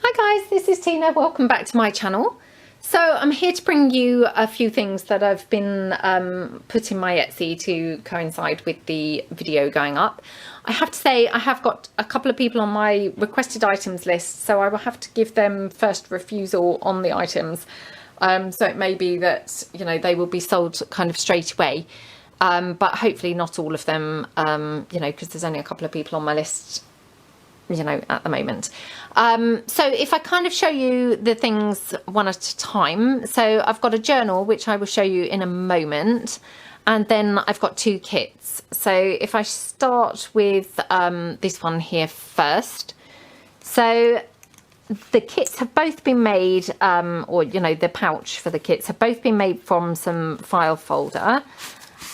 Hi guys, this is Tina. Welcome back to my channel. So I'm here to bring you a few things that I've been put in my Etsy to coincide with the video going up. I have to say I have got a couple of people on my requested items list, so I will have to give them first refusal on the items. So it may be that, you know, they will be sold kind of straight away. But hopefully not all of them, you know, because there's only a couple of people on my list, you know, at the moment. So if I kind of show you the things one at a time, so I've got a journal which I will show you in a moment, and then I've got two kits. So if I start with this one here first, so the kits have both been made, or you know, the pouch for the kits have both been made from some file folder,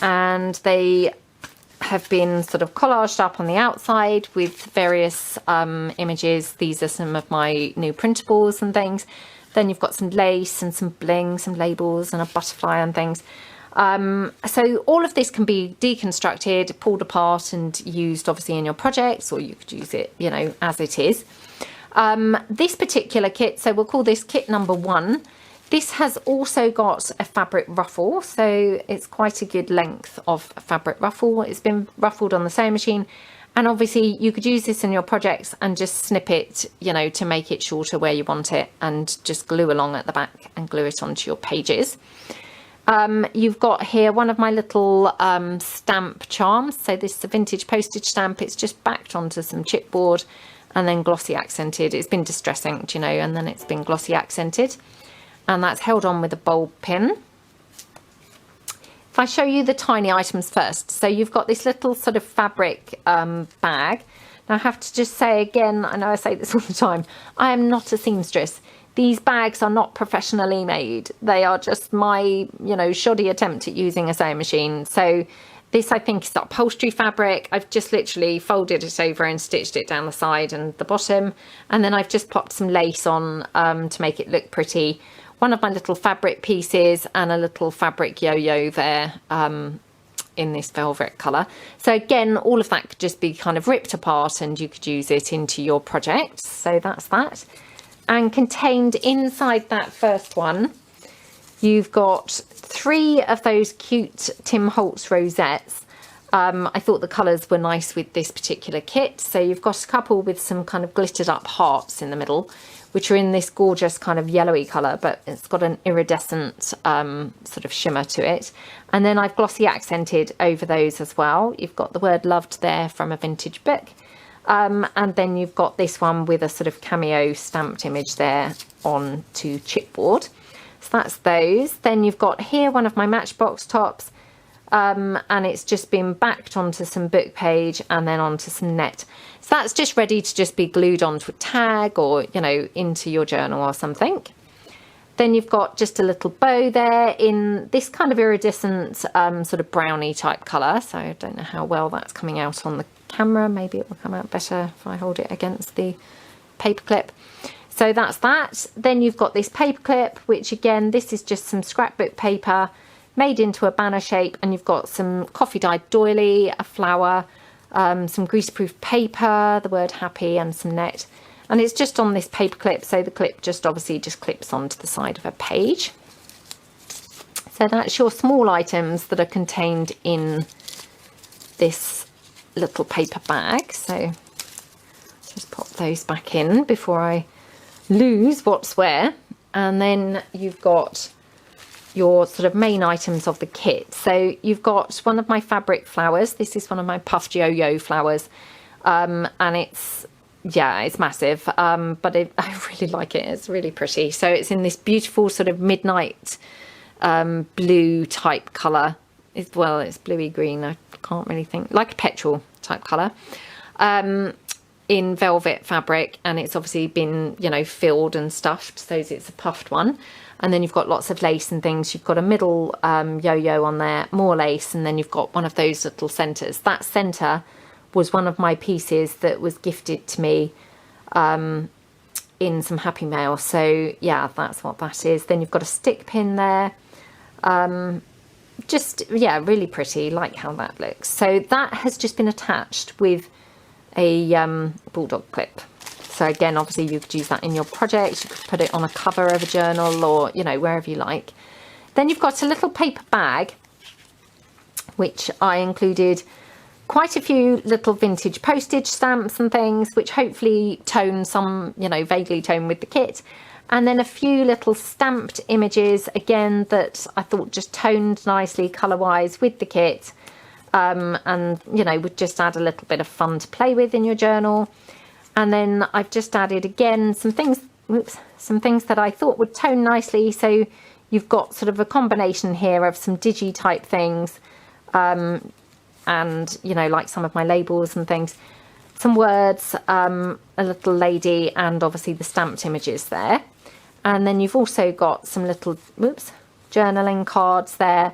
and they have been sort of collaged up on the outside with various images. These are some of my new printables and things. Then you've got some lace and some bling, some labels and a butterfly and things. So all of this can be deconstructed, pulled apart and used obviously in your projects, or you could use it, you know, as it is. This particular kit, so we'll call this kit number 1. This has also got a fabric ruffle, so it's quite a good length of fabric ruffle. It's been ruffled on the sewing machine, and obviously you could use this in your projects and just snip it, you know, to make it shorter where you want it, and just glue along at the back and glue it onto your pages. You've got here one of my little stamp charms. So this is a vintage postage stamp. It's just backed onto some chipboard and then glossy accented. It's been distress inked, you know, and then it's been glossy accented. And that's held on with a bulb pin. If I show you the tiny items first, so you've got this little sort of fabric bag. Now I have to just say again, I know I say this all the time, I am not a seamstress. These bags are not professionally made. They are just my, you know, shoddy attempt at using a sewing machine. So this, I think, is upholstery fabric. I've just literally folded it over and stitched it down the side and the bottom. And then I've just popped some lace on to make it look pretty. One of my little fabric pieces and a little fabric yo-yo there in this velvet colour. So again, all of that could just be kind of ripped apart and you could use it into your projects. So that's that. And contained inside that first one, you've got 3 of those cute Tim Holtz rosettes. I thought the colours were nice with this particular kit. So you've got a couple with some kind of glittered up hearts in the middle, which are in this gorgeous kind of yellowy colour, but it's got an iridescent sort of shimmer to it. And then I've glossy accented over those as well. You've got the word loved there from a vintage book. And then you've got this one with a sort of cameo stamped image there on to chipboard. So that's those. Then you've got here one of my Matchbox tops. And it's just been backed onto some book page and then onto some net. So that's just ready to just be glued onto a tag or, you know, into your journal or something. Then you've got just a little bow there in this kind of iridescent sort of brownie type colour. So I don't know how well that's coming out on the camera. Maybe it will come out better if I hold it against the paperclip. So that's that. Then you've got this paperclip, which again, this is just some scrapbook paper made into a banner shape, and you've got some coffee dyed doily, a flower, some greaseproof paper, the word happy, and some net. And it's just on this paper clip, so the clip just obviously just clips onto the side of a page. So that's your small items that are contained in this little paper bag. So just pop those back in before I lose what's where. And then you've got your sort of main items of the kit. So you've got one of my fabric flowers. This is one of my puffed yo-yo flowers, and it's, yeah, it's massive, but I really like it. It's really pretty. So it's in this beautiful sort of midnight blue type colour. Well, it's bluey green. I can't really think, like a petrol type colour, in velvet fabric, and it's obviously been, you know, filled and stuffed, so it's a puffed one. And then you've got lots of lace and things. You've got a middle yo-yo on there, more lace, and then you've got one of those little centres. That centre was one of my pieces that was gifted to me in some Happy Mail. So yeah, that's what that is. Then you've got a stick pin there. Just, yeah, really pretty. Like how that looks. So that has just been attached with a bulldog clip. So again, obviously you could use that in your project, you could put it on a cover of a journal, or, you know, wherever you like. Then you've got a little paper bag, which I included quite a few little vintage postage stamps and things, which hopefully tone some, you know, vaguely tone with the kit. And then a few little stamped images, again, that I thought just toned nicely colour-wise with the kit. And, you know, would just add a little bit of fun to play with in your journal. And then I've just added, again, some things that I thought would tone nicely. So you've got sort of a combination here of some digi type things, and, you know, like some of my labels and things, some words, a little lady, and obviously the stamped images there. And then you've also got some little, journaling cards there.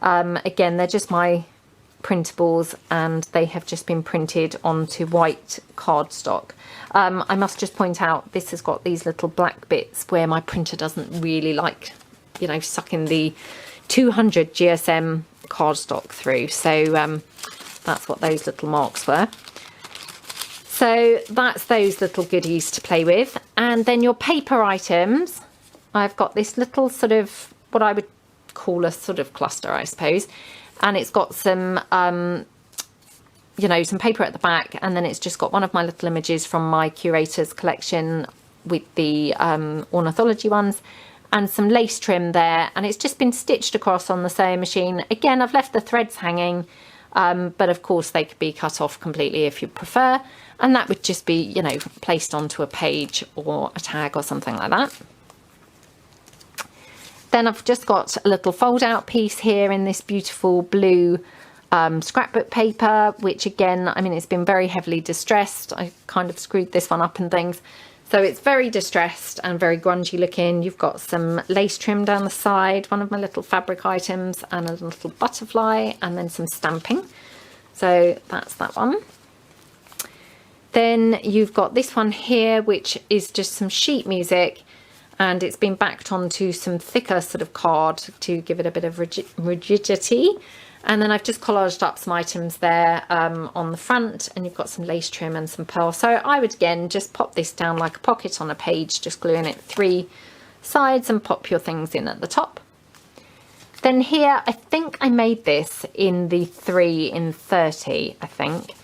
Again, they're just my printables, and they have just been printed onto white cardstock. I must just point out, this has got these little black bits where my printer doesn't really like, you know, sucking the 200 GSM cardstock through. So that's what those little marks were. So that's those little goodies to play with. And then your paper items, I've got this little sort of, what I would call a sort of cluster, I suppose. And it's got some, you know, some paper at the back. And then it's just got one of my little images from my curator's collection with the ornithology ones, and some lace trim there. And it's just been stitched across on the sewing machine. Again, I've left the threads hanging, but of course they could be cut off completely if you prefer. And that would just be, you know, placed onto a page or a tag or something like that. Then I've just got a little fold out piece here in this beautiful blue scrapbook paper, which again, I mean, it's been very heavily distressed. I kind of screwed this one up and things. So it's very distressed and very grungy looking. You've got some lace trim down the side, one of my little fabric items, and a little butterfly, and then some stamping. So that's that one. Then you've got this one here, which is just some sheet music, and it's been backed onto some thicker sort of card to give it a bit of rigidity. And then I've just collaged up some items there on the front, and you've got some lace trim and some pearl. So I would again just pop this down like a pocket on a page, just gluing it 3 sides and pop your things in at the top. Then here, I think I made this in the 3 in 30, I think.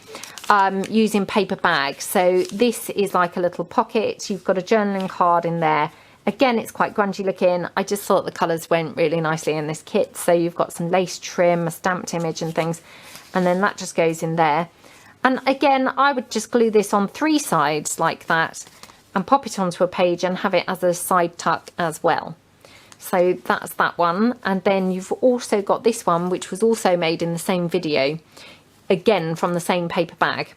Using paper bags. So this is like a little pocket. You've got a journaling card in there. Again, it's quite grungy looking. I just thought the colours went really nicely in this kit. So you've got some lace trim, a stamped image and things, and then that just goes in there. And again, I would just glue this on 3 sides like that and pop it onto a page and have it as a side tuck as well. So that's that one. And then you've also got this one, which was also made in the same video, again from the same paper bag.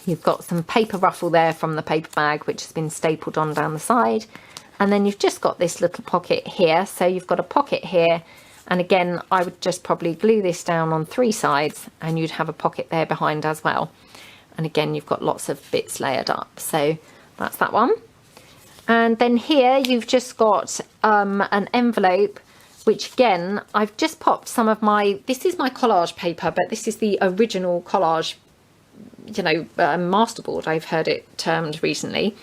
You've got some paper ruffle there from the paper bag, which has been stapled on down the side. And then you've just got this little pocket here. So you've got a pocket here. And again, I would just probably glue this down on 3 sides, and you'd have a pocket there behind as well. And again, you've got lots of bits layered up. So that's that one. And then here you've just got an envelope, which again, I've just popped some of my, this is my collage paper, but this is the original collage, you know, masterboard, I've heard it termed recently.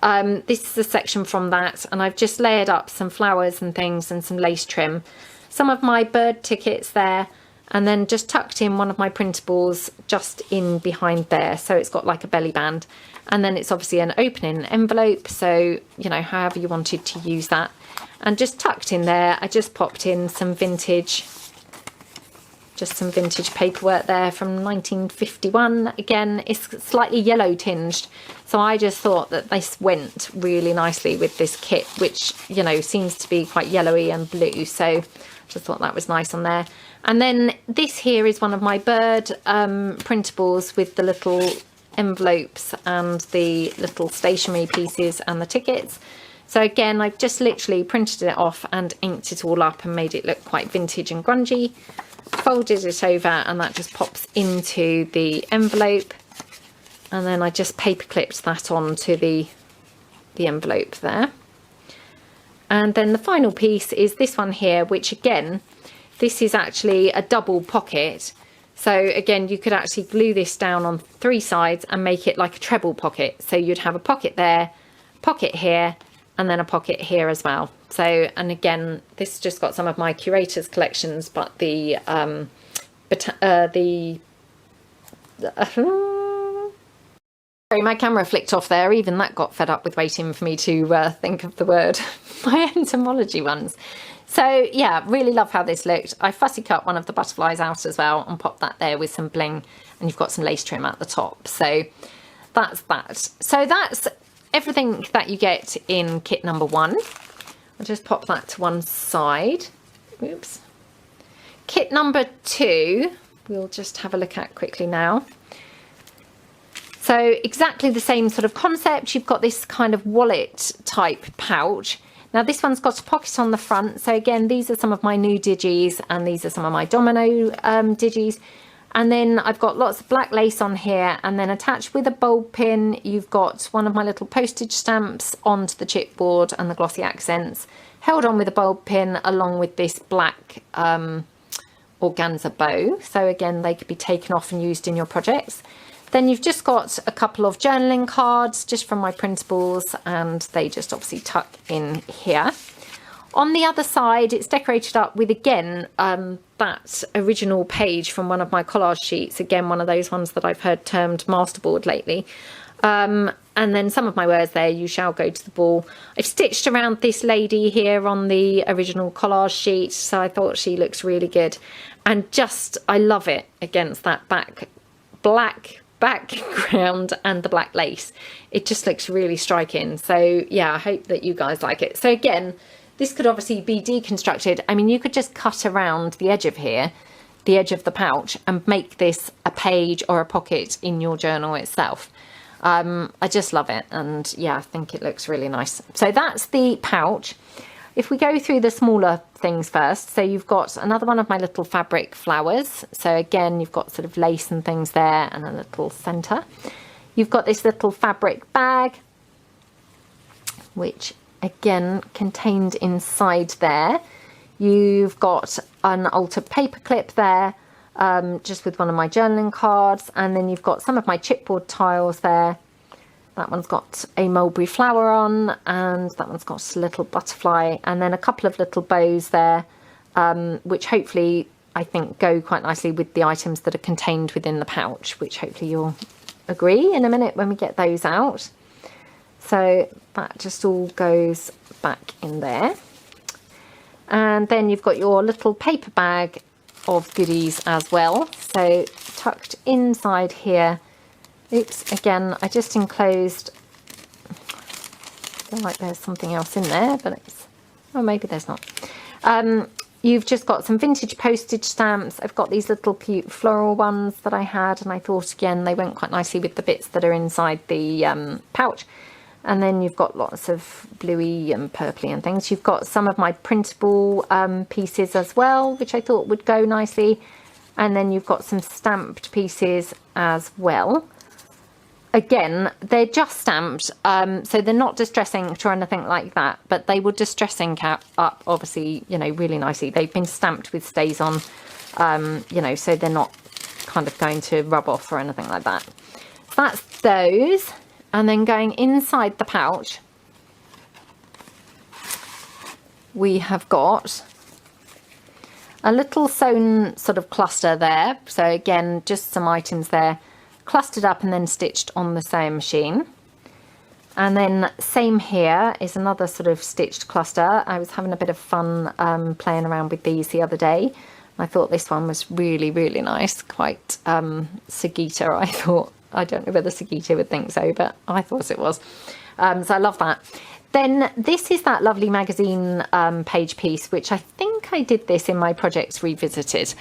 This is a section from that, and I've just layered up some flowers and things and some lace trim, some of my bird tickets there, and then just tucked in one of my printables just in behind there. So it's got like a belly band, and then it's obviously an opening envelope. So, you know, however you wanted to use that. And just tucked in there, I just popped in some vintage, just some vintage paperwork there from 1951. Again, it's slightly yellow tinged. So I just thought that this went really nicely with this kit, which, you know, seems to be quite yellowy and blue. So just thought that was nice on there. And then this here is one of my bird printables with the little envelopes and the little stationery pieces and the tickets. So again, I've just literally printed it off and inked it all up and made it look quite vintage and grungy. Folded it over, and that just pops into the envelope. And then I just paper clipped that onto the envelope there. And then the final piece is this one here, which again, this is actually a double pocket. So again, you could actually glue this down on 3 sides and make it like a treble pocket. So you'd have a pocket there, pocket here, and then a pocket here as well. So, and again, this just got some of my curators collections, but sorry, my camera flicked off there. Even that got fed up with waiting for me to think of the word. My entomology ones. So yeah, really love how this looked. I fussy cut one of the butterflies out as well and popped that there with some bling, and you've got some lace trim at the top. So that's that. So that's everything that you get in kit number 1. I'll just pop that to one side. Oops. Kit number 2, we'll just have a look at quickly now. So exactly the same sort of concept. You've got this kind of wallet type pouch. Now this one's got a pocket on the front. So again, these are some of my new digis, and these are some of my domino digis. And then I've got lots of black lace on here, and then attached with a bulb pin, you've got one of my little postage stamps onto the chipboard and the glossy accents, held on with a bulb pin along with this black organza bow. So again, they could be taken off and used in your projects. Then you've just got a couple of journaling cards just from my printables, and they just obviously tuck in here. On the other side, it's decorated up with, again, that original page from one of my collage sheets. Again, one of those ones that I've heard termed masterboard lately. And then some of my words there, you shall go to the ball. I've stitched around this lady here on the original collage sheet, so I thought she looks really good. And just, I love it against that black background and the black lace. It just looks really striking. So yeah, I hope that you guys like it. So again, this could obviously be deconstructed. I mean, you could just cut around the edge of here, the edge of the pouch, and make this a page or a pocket in your journal itself. I just love it, and yeah, I think it looks really nice. So that's the pouch. If we go through the smaller things first, so you've got another one of my little fabric flowers. So again, you've got sort of lace and things there, and a little centre. You've got this little fabric bag, which again contained inside there. You've got an altered paper clip there, just with one of my journaling cards, and then you've got some of my chipboard tiles there. That one's got a mulberry flower on, and that one's got a little butterfly, and then a couple of little bows there, which hopefully I think go quite nicely with the items that are contained within the pouch, which hopefully you'll agree in a minute when we get those out. So that just all goes back in there. And then you've got your little paper bag of goodies as well. So tucked inside here. Oops, again, I just enclosed, I feel like there's something else in there, but it's, oh, maybe there's not. You've just got some vintage postage stamps. I've got these little cute floral ones that I had, and I thought, again, they went quite nicely with the bits that are inside the pouch. And then you've got lots of bluey and purpley and things. You've got some of my printable pieces as well, which I thought would go nicely. And then you've got some stamped pieces as well. Again, they're just stamped, so they're not distress inked or anything like that, but they will distress ink up, obviously, you know, really nicely. They've been stamped with stays on, you know, so they're not kind of going to rub off or anything like that. So that's those. And then going inside the pouch, we have got a little sewn sort of cluster there. So again, just some items there, clustered up and then stitched on the sewing machine. And then same here is another sort of stitched cluster. I was having a bit of fun playing around with these the other day. I thought this one was really, really nice, quite Sagita, I thought. I don't know whether Sagita would think so, but I thought it was. So I love that. Then this is that lovely magazine page piece, which I think I did this in my Projects Revisited.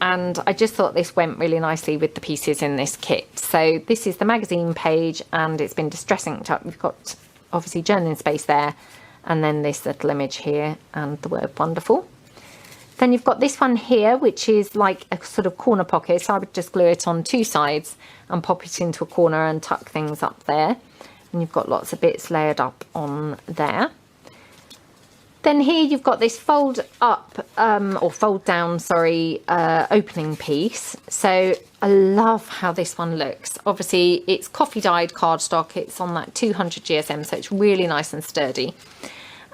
And I just thought this went really nicely with the pieces in this kit. So this is the magazine page, and it's been distress inked up. We've got obviously journaling space there, and then this little image here and the word wonderful. Then you've got this one here, which is like a sort of corner pocket. So I would just glue it on 2 sides and pop it into a corner and tuck things up there. And you've got lots of bits layered up on there. Then here you've got this fold up, or fold down, sorry, opening piece. So I love how this one looks. Obviously it's coffee dyed cardstock. It's on that 200 GSM, so it's really nice and sturdy.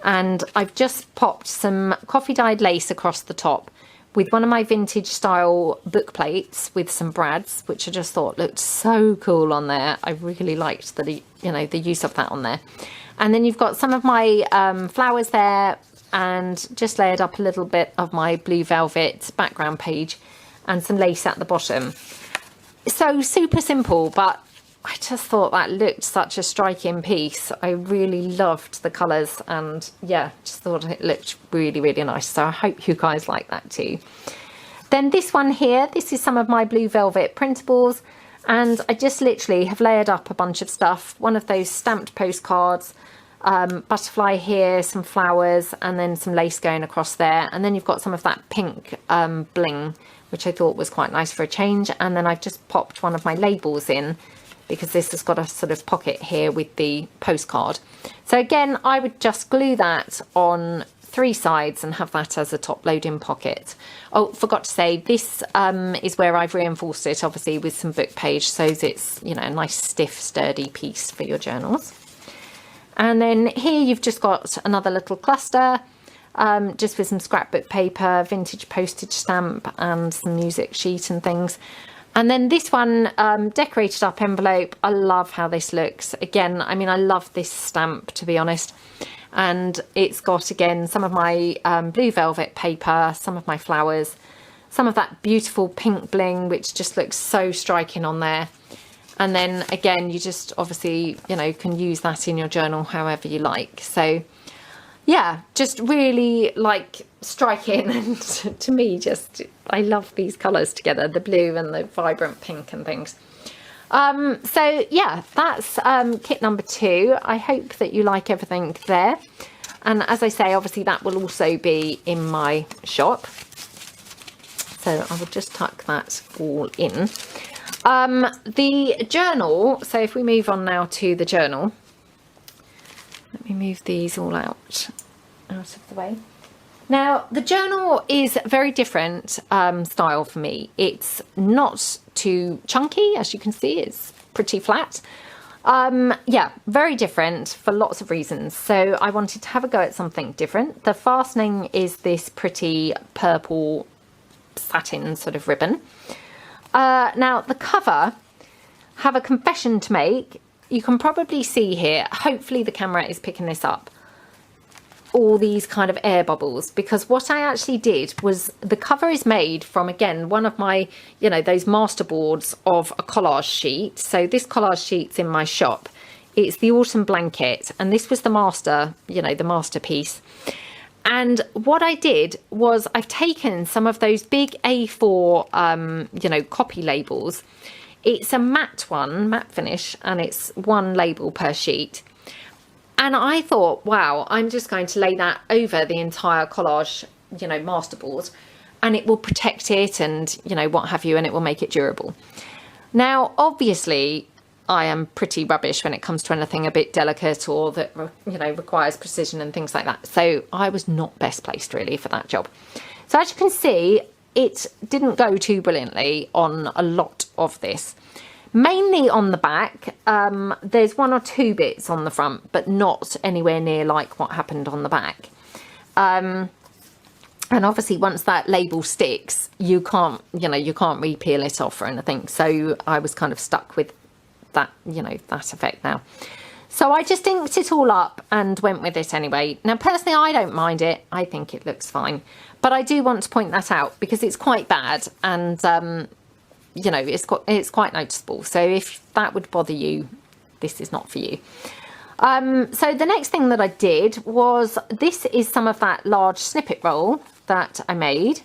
And I've just popped some coffee dyed lace across the top with one of my vintage style book plates with some brads, which I just thought looked so cool on there. I really liked the, you know, the use of that on there. And then you've got some of my flowers there, and just layered up a little bit of my blue velvet background page and some lace at the bottom. So super simple, but I just thought that looked such a striking piece. I really loved the colours, and yeah, just thought it looked really, really nice. So I hope you guys like that too. Then this one here, this is some of my blue velvet printables, and I just literally have layered up a bunch of stuff. One of those stamped postcards, butterfly here, some flowers, and then some lace going across there. And then you've got some of that pink bling, which I thought was quite nice for a change. And then I've just popped one of my labels in, because this has got a sort of pocket here with the postcard. So again, I would just glue that on 3 sides and have that as a top loading pocket. Oh, forgot to say, this is where I've reinforced it, obviously, with some book page, so it's, you know, a nice stiff sturdy piece for your journals. And then here you've just got another little cluster, just with some scrapbook paper, vintage postage stamp, and some music sheet and things. And then this one, decorated up envelope. I love how this looks. Again, I mean, I love this stamp, to be honest. And it's got, again, some of my blue velvet paper, some of my flowers, some of that beautiful pink bling, which just looks so striking on there. And then again, you just obviously, you know, can use that in your journal however you like. So yeah, just really like striking, and to me, just I love these colours together, the blue and the vibrant pink and things. So yeah, that's kit number 2. I hope that you like everything there. And as I say, obviously that will also be in my shop. So I will just tuck that all in. The journal, so if we move on now to the journal, let me move these all out of the way. Now, the journal is very different style for me. It's not too chunky, as you can see, it's pretty flat. Yeah, very different for lots of reasons. So I wanted to have a go at something different. The fastening is this pretty purple satin sort of ribbon. Now, the cover, have a confession to make. You can probably see here, hopefully the camera is picking this up, all these kind of air bubbles, because what I actually did was, the cover is made from, again, one of my, you know, those master boards of a collage sheet. So this collage sheet's in my shop. It's the Autumn Blanket, and this was the master, you know, the masterpiece. And what I did was I've taken some of those big A4, you know, copy labels. It's a matte one, matte finish, and it's one label per sheet. And I thought, wow, I'm just going to lay that over the entire collage, you know, masterboard, and it will protect it and, you know, what have you, and it will make it durable. Now, obviously, I am pretty rubbish when it comes to anything a bit delicate or that, you know, requires precision and things like that. So I was not best placed really for that job. So as you can see, it didn't go too brilliantly on a lot of this. Mainly on the back, there's 1 or 2 bits on the front, but not anywhere near like what happened on the back. And obviously once that label sticks, you can't, you know, you can't re-peel it off or anything. So I was kind of stuck with that, you know, that effect now. So I just inked it all up and went with it anyway. Now, personally, I don't mind it. I think it looks fine. But I do want to point that out because it's quite bad and, you know, it's quite noticeable. So if that would bother you, this is not for you. So the next thing that I did was, this is some of that large snippet roll that I made.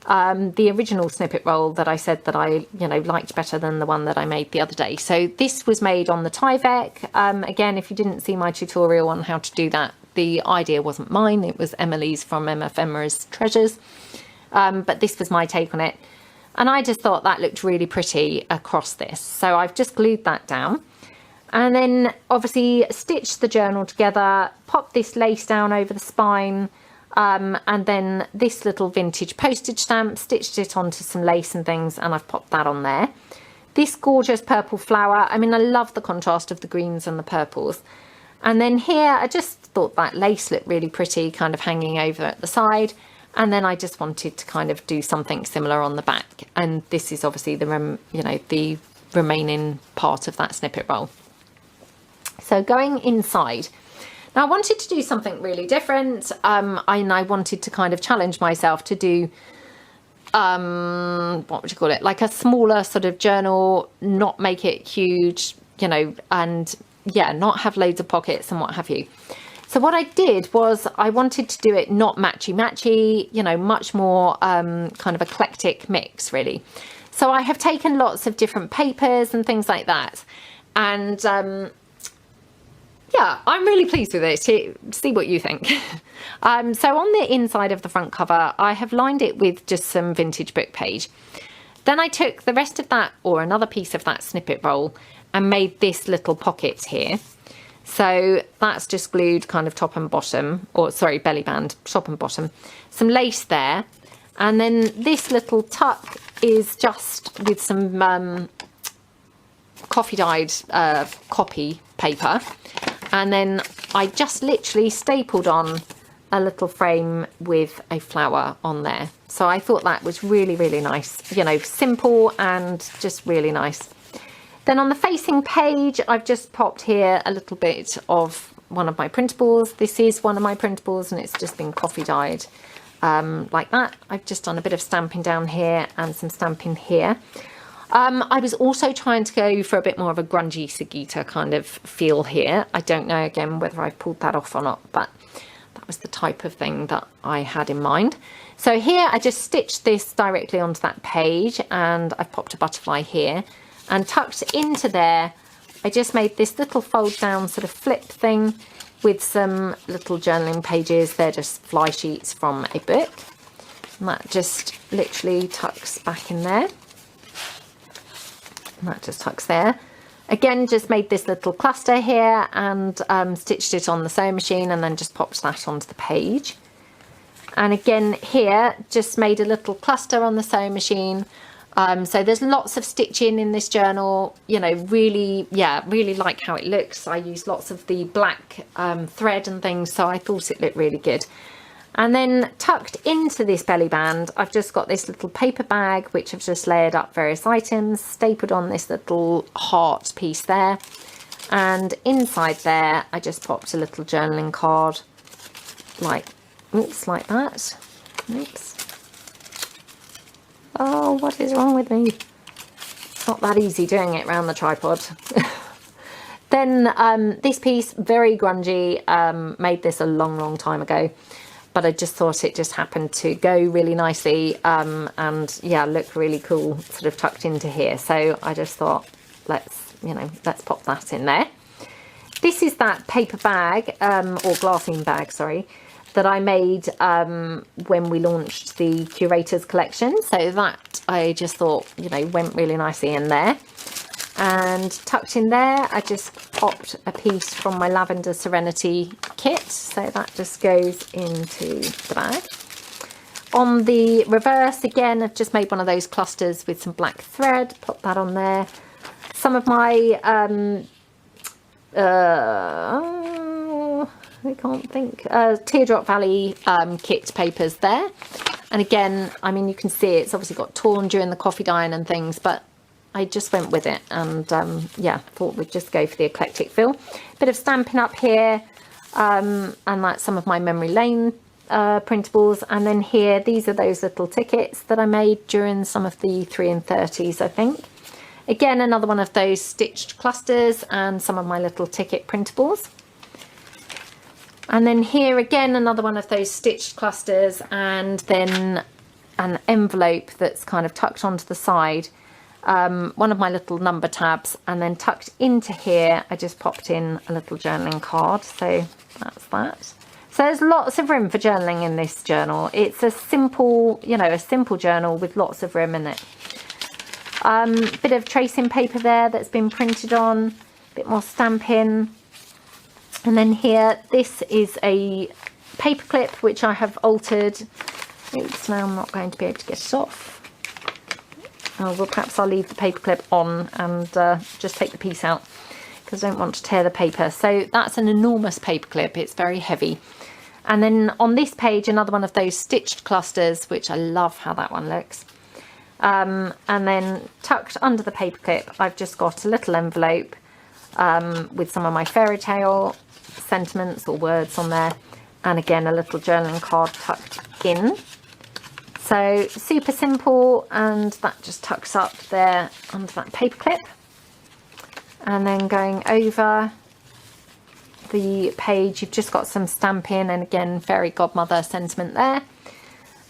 The original snippet roll that I said that I, you know, liked better than the one that I made the other day. So this was made on the Tyvek. Again, if you didn't see my tutorial on how to do that, the idea wasn't mine. It was Emily's from Ephemera's Treasures. But this was my take on it. And I just thought that looked really pretty across this. So I've just glued that down. And then obviously stitched the journal together, popped this lace down over the spine, And then this little vintage postage stamp, stitched it onto some lace and things, and I've popped that on there. This gorgeous purple flower. I mean, I love the contrast of the greens and the purples. And then here, I just thought that lace looked really pretty, kind of hanging over at the side. And then I just wanted to kind of do something similar on the back. And this is obviously the, the remaining part of that snippet roll. So going inside. Now I wanted to do something really different. And I wanted to kind of challenge myself to do, what would you call it? Like a smaller sort of journal, not make it huge, and yeah, not have loads of pockets and what have you. So what I did was I wanted to do it not matchy, much more kind of eclectic mix really. So I have taken lots of different papers and things like that. And yeah, I'm really pleased with it. See what you think. So on the inside of the front cover, I have lined it with just some vintage book page. Then I took the rest of that, or another piece of that snippet roll, and made this little pocket here. So that's just glued kind of top and bottom, or sorry, belly band, top and bottom. Some lace there. And then this little tuck is just with some coffee dyed copy paper. And then I just literally stapled on a little frame with a flower on there. So I thought that was really, really nice. Simple and just really nice. Then on the facing page, I've just popped here a little bit of one of my printables. This is one of my printables and it's just been coffee dyed like that. I've just done a bit of stamping down here and some stamping here. I was also trying to go for a bit more of a grungy Sagitta kind of feel here. I don't know, again, whether I've pulled that off or not, but that was the type of thing that I had in mind. So here I just stitched this directly onto that page and I've popped a butterfly here. And tucked into there, I just made this little fold down sort of flip thing with some little journaling pages. They're just fly sheets from a book. And that just literally tucks back in there. And that just tucks there. Again, just made this little cluster here and stitched it on the sewing machine and then just popped that onto the page. And again here, just made a little cluster on the sewing machine. So there's lots of stitching in this journal, really like how it looks. I used lots of the black thread and things, so I thought it looked really good. And then tucked into this belly band, I've just got this little paper bag, which I've just layered up various items, stapled on this little heart piece there. And inside there, I just popped a little journaling card, like that. Oops. Oh, what is wrong with me? It's not that easy doing it around the tripod. Then this piece, very grungy, made this a long time ago. But I just thought it just happened to go really nicely and yeah, look really cool sort of tucked into here. So I just thought, let's pop that in there. This is that paper bag, or glassine bag, sorry, that I made when we launched the Curators collection. So that I just thought, went really nicely in there. And tucked in there, I just popped a piece from my Lavender Serenity kit. So that just goes into the bag. On the reverse, again, I've just made one of those clusters with some black thread. Pop that on there. Some of my, I can't think, Teardrop Valley kit papers there. And again, I mean, you can see it's obviously got torn during the coffee dyeing and things, but I just went with it and yeah, thought we'd just go for the eclectic feel. Bit of stamping up here and like some of my Memory Lane printables. And then here, these are those little tickets that I made during some of the 3 and 30s, I think. Again, another one of those stitched clusters and some of my little ticket printables. And then here again, another one of those stitched clusters and then an envelope that's kind of tucked onto the side. One of my little number tabs, and then tucked into here I just popped in a little journaling card. So that's that. So there's lots of room for journaling in this journal. It's a simple, a simple journal with lots of room in it. Bit of tracing paper there that's been printed on, a bit more stamping. And then here, this is a paper clip, which I have altered. Oops, now I'm not going to be able to get it off. Oh, well, perhaps I'll leave the paper clip on and just take the piece out, because I don't want to tear the paper. So that's an enormous paper clip. It's very heavy. And then on this page, another one of those stitched clusters, which I love how that one looks. And then tucked under the paper clip, I've just got a little envelope with some of my fairy tale sentiments or words on there. And again, a little journaling card tucked in. So super simple, and that just tucks up there under that paper clip. And then going over the page, you've just got some stamping, and again, fairy godmother sentiment there.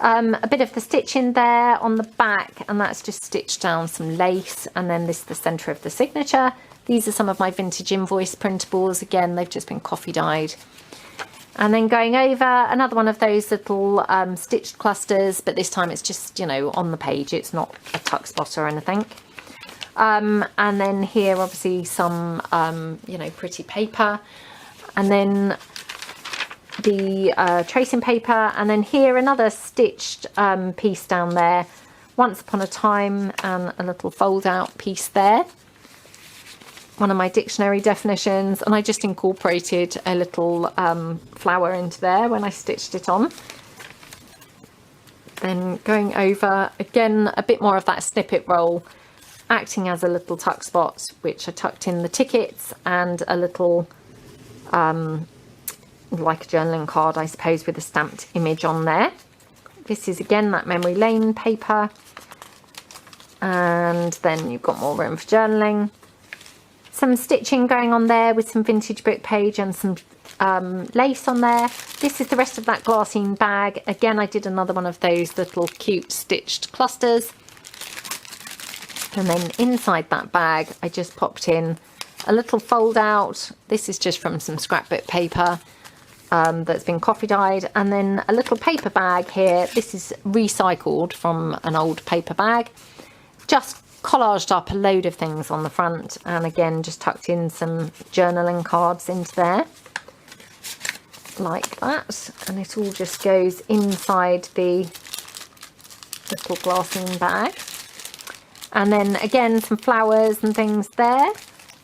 A bit of the stitching there on the back, and that's just stitched down some lace, and then this is the centre of the signature. These are some of my vintage invoice printables. Again, they've just been coffee dyed. And then going over, another one of those little stitched clusters, but this time it's just, you know, on the page. It's not a tuck spot or anything. And then here, obviously, some, you know, pretty paper. And then the tracing paper. And then here, another stitched piece down there. Once upon a time, and a little fold-out piece there. One of my dictionary definitions, and I just incorporated a little flower into there when I stitched it on. Then going over, again, a bit more of that snippet roll, acting as a little tuck spot, which I tucked in the tickets, and a little, like a journaling card, I suppose, with a stamped image on there. This is, again, that memory lane paper. And then you've got more room for journaling. Some stitching going on there with some vintage book page and some lace on there. This is the rest of that glassine bag. Again, I did another one of those little cute stitched clusters. And then inside that bag, I just popped in a little fold out. This is just from some scrapbook paper that's been coffee dyed. And then a little paper bag here. This is recycled from an old paper bag. Just collaged up a load of things on the front, and again just tucked in some journaling cards into there like that, and it all just goes inside the little glassine bag. And then again some flowers and things there.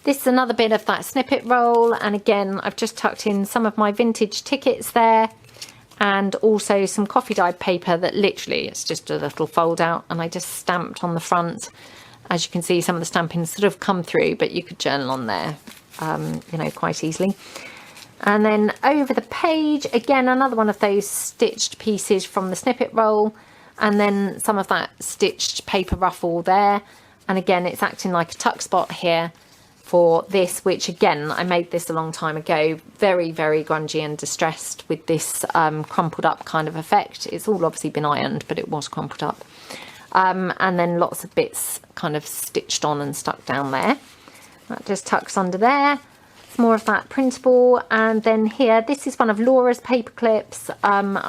This is another bit of that snippet roll, and again I've just tucked in some of my vintage tickets there, and also some coffee dyed paper that literally it's just a little fold out, and I just stamped on the front. As you can see, some of the stampings sort of come through, but you could journal on there, you know, quite easily. And then over the page, again, another one of those stitched pieces from the snippet roll, and then some of that stitched paper ruffle there. And again, it's acting like a tuck spot here for this, which again, I made this a long time ago, very, very grungy and distressed with this crumpled up kind of effect. It's all obviously been ironed, but it was crumpled up. And then lots of bits kind of stitched on and stuck down there. That just tucks under there. It's more of that printable. And then here, this is one of Laura's paper clips,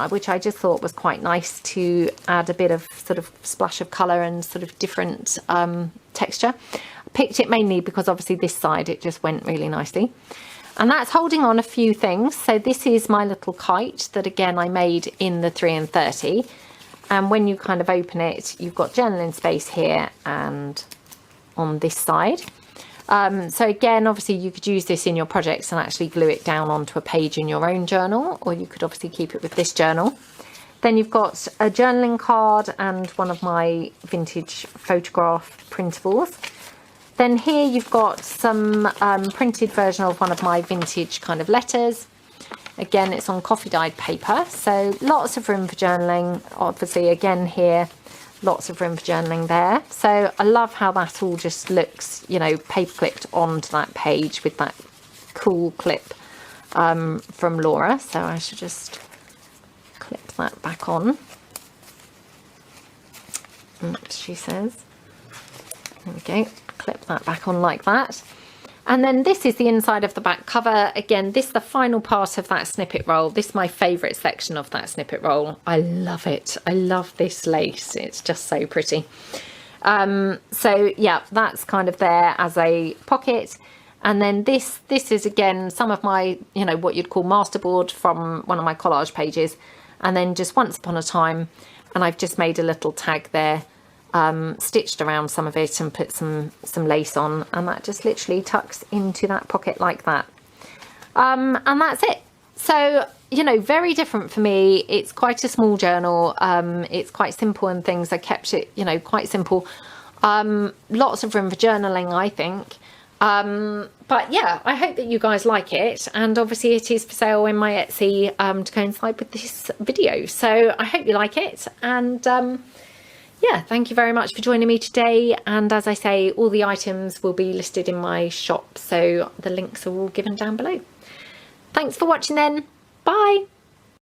which I just thought was quite nice to add a bit of sort of splash of colour and sort of different texture. I picked it mainly because obviously this side, it just went really nicely. And that's holding on a few things. So this is my little kite that again I made in the 3 and 30. And when you kind of open it, you've got journaling space here and on this side. So again, obviously you could use this in your projects and actually glue it down onto a page in your own journal, or you could obviously keep it with this journal. Then you've got a journaling card and one of my vintage photograph printables. Then here you've got some printed version of one of my vintage kind of letters. Again, it's on coffee dyed paper, so lots of room for journaling. Obviously, again here, lots of room for journaling there. So I love how that all just looks, you know, paper clipped onto that page with that cool clip from Laura. So I should just clip that back on. She says. There we go. Clip that back on like that. And then this is the inside of the back cover. Again, this is the final part of that snippet roll. This is my favourite section of that snippet roll. I love it. I love this lace. It's just so pretty. So yeah, that's kind of there as a pocket. And then this is again some of my, you know, what you'd call masterboard from one of my collage pages. And then just Once Upon a Time, and I've just made a little tag there, stitched around some of it and put some lace on, and that just literally tucks into that pocket like that. And that's it. So, you know, very different for me. It's quite a small journal. It's quite simple and things. I kept it, you know, quite simple. Lots of room for journaling, I think. But yeah, I hope that you guys like it, and obviously it is for sale in my Etsy to coincide with this video. So I hope you like it, and yeah, thank you very much for joining me today. And as I say, all the items will be listed in my shop, so the links are all given down below. Thanks for watching then.